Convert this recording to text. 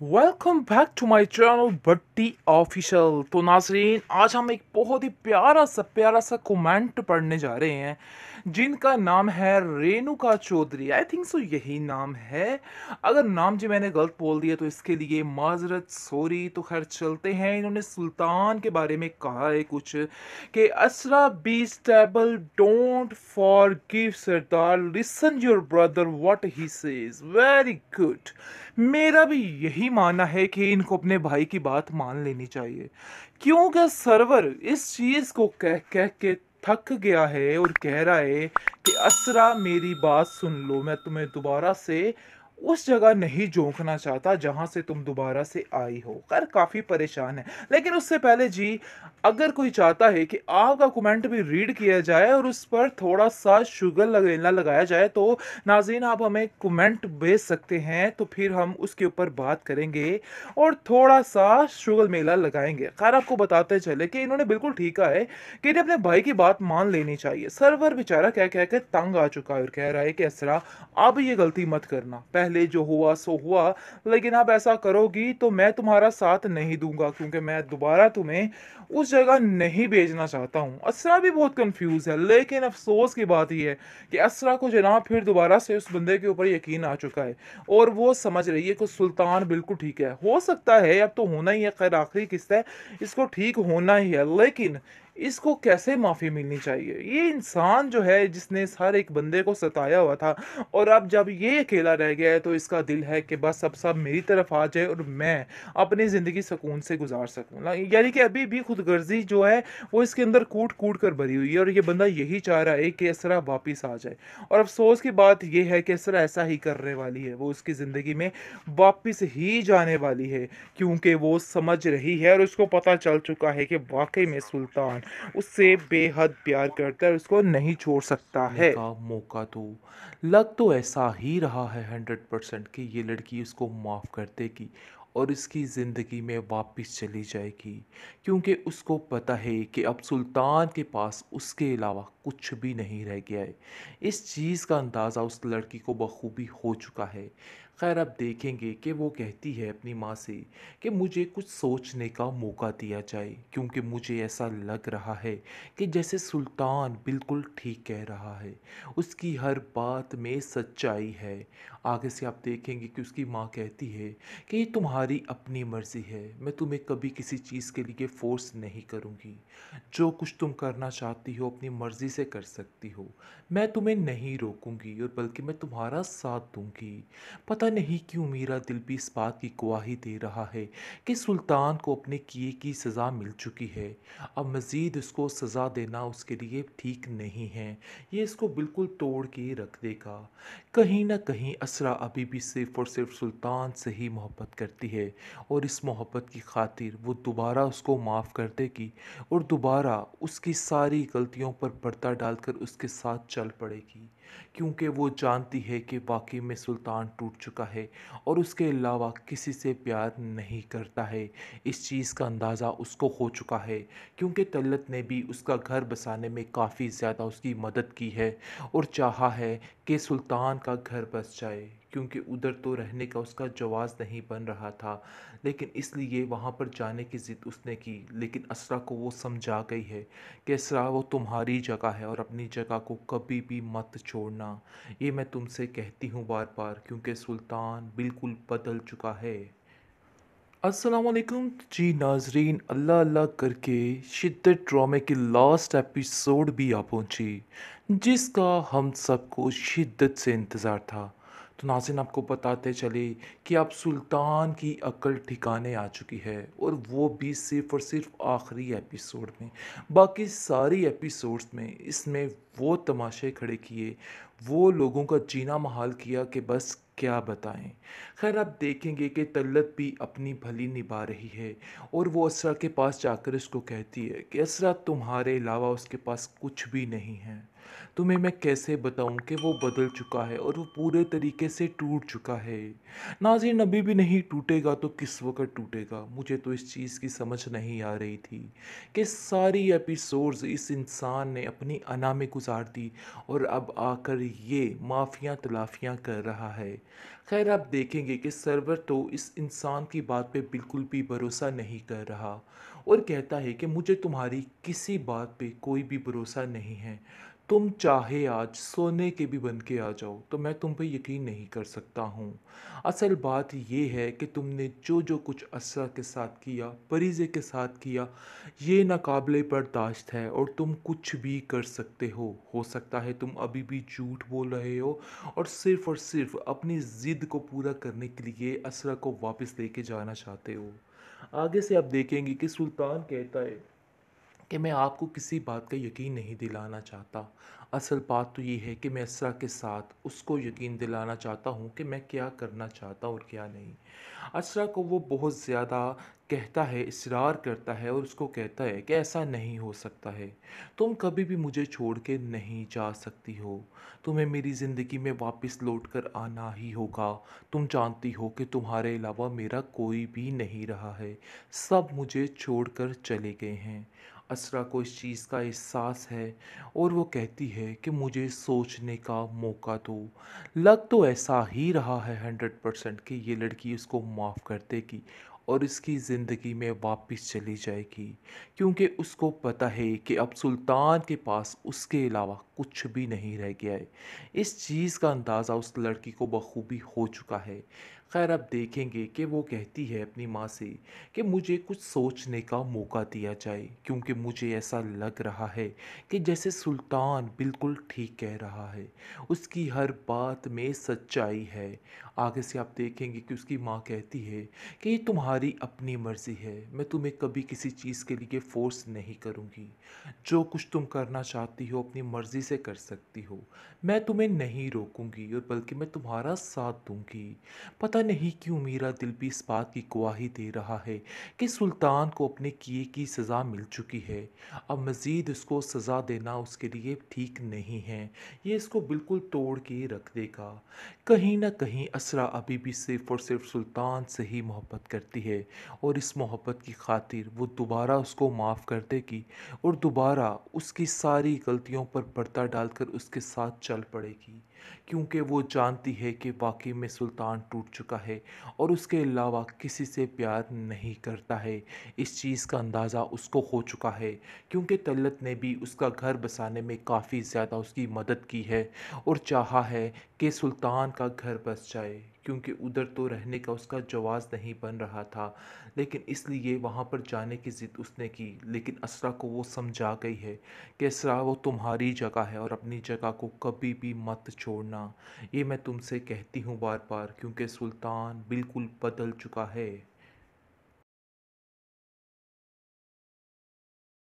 Welcome back to my channel बट्टी official. तो नाजरीन, आज हम एक बहुत ही प्यारा सा कमेंट पढ़ने जा रहे हैं जिनका नाम है Renuka Chaudhary. I think so यही नाम है। अगर नाम जी मैंने गलत बोल दिया तो इसके लिए माजरत, सॉरी। तो खैर चलते हैं। इन्होंने सुल्तान के बारे में कहा है कुछ कि असरा be stable, don't forgive Sardar, listen your brother what he says. Very good. मेरा भी यही मानना है कि इनको अपने भाई की बात मान लेनी चाहिए, क्योंकि सर्वर इस चीज को कह कह के थक गया है और कह रहा है कि असरा मेरी बात सुन लो, मैं तुम्हें दोबारा से उस जगह नहीं झोंकना चाहता जहां से तुम दोबारा से आई हो। खैर काफी परेशान है। लेकिन उससे पहले जी, अगर कोई चाहता है कि आपका कमेंट भी रीड किया जाए और उस पर थोड़ा सा शुगर लगेला लगाया जाए, तो नाज़रीन आप हमें कमेंट भेज सकते हैं, तो फिर हम उसके ऊपर बात करेंगे और थोड़ा सा शुगर मेला लगाएंगे। खैर आपको बताते चले कि इन्होंने बिल्कुल ठीक कहा है कि इन्हें अपने भाई की बात मान लेनी चाहिए। सर्वर बेचारा कह कह के तंग आ चुका है और कह रहा है कि असरा अब ये गलती मत करना, पहले जो हुआ सो हुआ, लेकिन अब ऐसा करोगी तो मैं तुम्हारा साथ नहीं दूंगा, क्योंकि मैं दोबारा तुम्हें उस जगह नहीं भेजना चाहता हूँ। असरा भी बहुत कंफ्यूज है, लेकिन अफसोस की बात यह है कि असरा को जनाब फिर दोबारा से उस बंदे के ऊपर यकीन आ चुका है और वो समझ रही है कि सुल्तान बिल्कुल ठीक है। हो सकता है अब तो होना ही है, खैर आखिरी किस्त है, इसको ठीक होना ही है। लेकिन इसको कैसे माफ़ी मिलनी चाहिए? ये इंसान जो है जिसने हर एक बंदे को सताया हुआ था, और अब जब ये अकेला रह गया है तो इसका दिल है कि बस अब सब मेरी तरफ आ जाए और मैं अपनी ज़िंदगी सुकून से गुजार सकूँ। यानी कि अभी भी खुदगर्जी जो है वो इसके अंदर कूट कूट कर भरी हुई है और ये बंदा यही चाह रहा है कि असरा वापिस आ जाए। और अफसोस की बात यह है कि असरा ऐसा ही करने वाली है, वो उसकी ज़िंदगी में वापिस ही जाने वाली है, क्योंकि वो समझ रही है और उसको पता चल चुका है कि वाकई में सुल्तान उससे बेहद प्यार करता है, उसको नहीं छोड़ सकता करने है। का मौका तो लग तो ऐसा ही रहा है 100% कि ये लड़की उसको माफ़ कर देगी और इसकी ज़िंदगी में वापस चली जाएगी, क्योंकि उसको पता है कि अब सुल्तान के पास उसके अलावा कुछ भी नहीं रह गया है। इस चीज़ का अंदाज़ा उस लड़की को बखूबी हो चुका है। खैर अब देखेंगे कि वो कहती है अपनी माँ से कि मुझे कुछ सोचने का मौका दिया जाए, क्योंकि मुझे ऐसा लग रहा है कि जैसे सुल्तान बिल्कुल ठीक कह रहा है, उसकी हर बात में सच्चाई है। आगे से आप देखेंगे कि उसकी माँ कहती है कि ये तुम्हारी अपनी मर्ज़ी है, मैं तुम्हें कभी किसी चीज़ के लिए फ़ोर्स नहीं करूँगी। जो कुछ तुम करना चाहती हो अपनी मर्ज़ी से कर सकती हो, मैं तुम्हें नहीं रोकूंगी और बल्कि मैं तुम्हारा साथ दूंगी। पता नहीं क्यों मेरा दिल भी इस बात की गवाही दे रहा है कि सुल्तान को अपने किए की सज़ा मिल चुकी है। अब मज़ीद उसको सज़ा देना उसके लिए ठीक नहीं है, ये इसको बिल्कुल तोड़ के रख देगा। कहीं ना कहीं असरा अभी भी सिर्फ़ और सिर्फ सुल्तान से ही मोहब्बत करती है और इस मोहब्बत की खातिर वो दोबारा उसको माफ़ कर देगी और दोबारा उसकी सारी गलतियों पर पर्दा डालकर उसके साथ चल पड़ेगी, क्योंकि वो जानती है कि वाकई में सुल्तान टूट चुका है और उसके अलावा किसी से प्यार नहीं करता है। इस चीज़ का अंदाज़ा उसको हो चुका है, क्योंकि तलत ने भी उसका घर बसाने में काफ़ी ज़्यादा उसकी मदद की है और चाहा है कि सुल्तान का घर बस जाए, क्योंकि उधर तो रहने का उसका जवाज़ नहीं बन रहा था। लेकिन इसलिए वहाँ पर जाने की ज़िद उसने की, लेकिन असरा को वो समझा गई है कि असरा वो तुम्हारी जगह है और अपनी जगह को कभी भी मत छोड़ना। ये मैं तुमसे कहती हूँ बार बार, क्योंकि सुल्तान बिल्कुल बदल चुका है। अस्सलाम वालेकुम जी नाजरीन, अल्लाह अल्लाह करके शिद्दत ड्रामे की लास्ट एपिसोड भी आ पहुंची, जिसका हम सबको शिद्दत से इंतज़ार था। तो नाज़रीन आपको बताते चले कि अब सुल्तान की अकल ठिकाने आ चुकी है, और वो भी सिर्फ़ और सिर्फ आखिरी एपिसोड में। बाकी सारी एपिसोड्स में इसमें वो तमाशे खड़े किए, वो लोगों का जीना महाल किया कि बस क्या बताएं। खैर आप देखेंगे कि तल्लत भी अपनी भली निभा रही है और वो असरा के पास जाकर उसको कहती है कि असरा तुम्हारे अलावा उसके पास कुछ भी नहीं है। तुम्हें मैं कैसे बताऊं कि वो बदल चुका है और वो पूरे तरीके से टूट चुका है। नाज़रीन, अभी भी नहीं टूटेगा तो किस वक़्त टूटेगा? मुझे तो इस चीज़ की समझ नहीं आ रही थी कि सारी एपिसोड्स इस इंसान ने अपनी अना में गुज़ार दी और अब आकर ये माफ़ियाँ-तलाफ़ियाँ कर रहा है। ख़ैर, आप देखेंगे कि सर्वर तो इस इंसान की बात पे बिल्कुल भी भरोसा नहीं कर रहा और कहता है कि मुझे तुम्हारी किसी बात पे कोई भी भरोसा नहीं है। तुम चाहे आज सोने के भी बन के आ जाओ तो मैं तुम पे यकीन नहीं कर सकता हूँ। असल बात ये है कि तुमने जो जो कुछ असरा के साथ किया, परीज़े के साथ किया, ये नाकाबिले बर्दाश्त है और तुम कुछ भी कर सकते हो सकता है तुम अभी भी झूठ बोल रहे हो और सिर्फ अपनी ज़िद को पूरा करने के लिए असरा को वापस लेके जाना चाहते हो। आगे से आप देखेंगे कि सुल्तान कहता है कि मैं आपको किसी बात का यकीन नहीं दिलाना चाहता। असल बात तो ये है कि मैं असरा के साथ उसको यकीन दिलाना चाहता हूँ कि मैं क्या करना चाहता हूँ और क्या नहीं। असरा को वो बहुत ज़्यादा कहता है, इसरार करता है और उसको कहता है कि ऐसा नहीं हो सकता है। तुम कभी भी मुझे छोड़ के नहीं जा सकती हो। तुम्हें मेरी ज़िंदगी में वापस लौट कर आना ही होगा। तुम जानती हो कि तुम्हारे अलावा मेरा कोई भी नहीं रहा है। सब मुझे छोड़कर चले गए हैं। असरा को इस चीज़ का एहसास है और वो कहती है कि मुझे सोचने का मौका दो। लग तो ऐसा ही रहा है 100% कि ये लड़की उसको माफ़ कर देगी और इसकी ज़िंदगी में वापस चली जाएगी, क्योंकि उसको पता है कि अब सुल्तान के पास उसके अलावा कुछ भी नहीं रह गया है। इस चीज़ का अंदाज़ा उस लड़की को बखूबी हो चुका है। खैर, अब देखेंगे कि वो कहती है अपनी माँ से कि मुझे कुछ सोचने का मौका दिया जाए, क्योंकि मुझे ऐसा लग रहा है कि जैसे सुल्तान बिल्कुल ठीक कह रहा है। उसकी हर बात में सच्चाई है। आगे से आप देखेंगे कि उसकी माँ कहती है कि ये तुम्हारी अपनी मर्ज़ी है, मैं तुम्हें कभी किसी चीज़ के लिए फ़ोर्स नहीं करूँगी। जो कुछ तुम करना चाहती हो अपनी मर्ज़ी से कर सकती हो। मैं तुम्हें नहीं रोकूँगी और बल्कि मैं तुम्हारा साथ दूँगी। पता नहीं क्यों मेरा दिल भी इस बात की गवाही दे रहा है कि सुल्तान को अपने किए की सज़ा मिल चुकी है। अब मज़ीद उसको सज़ा देना उसके लिए ठीक नहीं है। ये इसको बिल्कुल तोड़ के रख देगा। कहीं न कहीं असरा अभी भी सिर्फ़ और सिर्फ़ सुल्तान से ही मोहब्बत करती है और इस मोहब्बत की खातिर वो दोबारा उसको माफ़ कर देगी और दोबारा उसकी सारी गलतियों पर पर्दा डालकर उसके साथ चल पड़ेगी। क्योंकि वो जानती है कि वाक़ई में सुल्तान टूट चुका है और उसके अलावा किसी से प्यार नहीं करता है। इस चीज़ का अंदाज़ा उसको हो चुका है, क्योंकि तलत ने भी उसका घर बसाने में काफ़ी ज़्यादा उसकी मदद की है और चाहा है कि सुल्तान का घर बस जाए, क्योंकि उधर तो रहने का उसका जवाज़ नहीं बन रहा था। लेकिन इसलिए वहाँ पर जाने की ज़िद उसने की, लेकिन असरा को वो समझा गई है कि असरा, वो तुम्हारी जगह है और अपनी जगह को कभी भी मत छोड़ना। ये मैं तुमसे कहती हूँ बार बार, क्योंकि सुल्तान बिल्कुल बदल चुका है।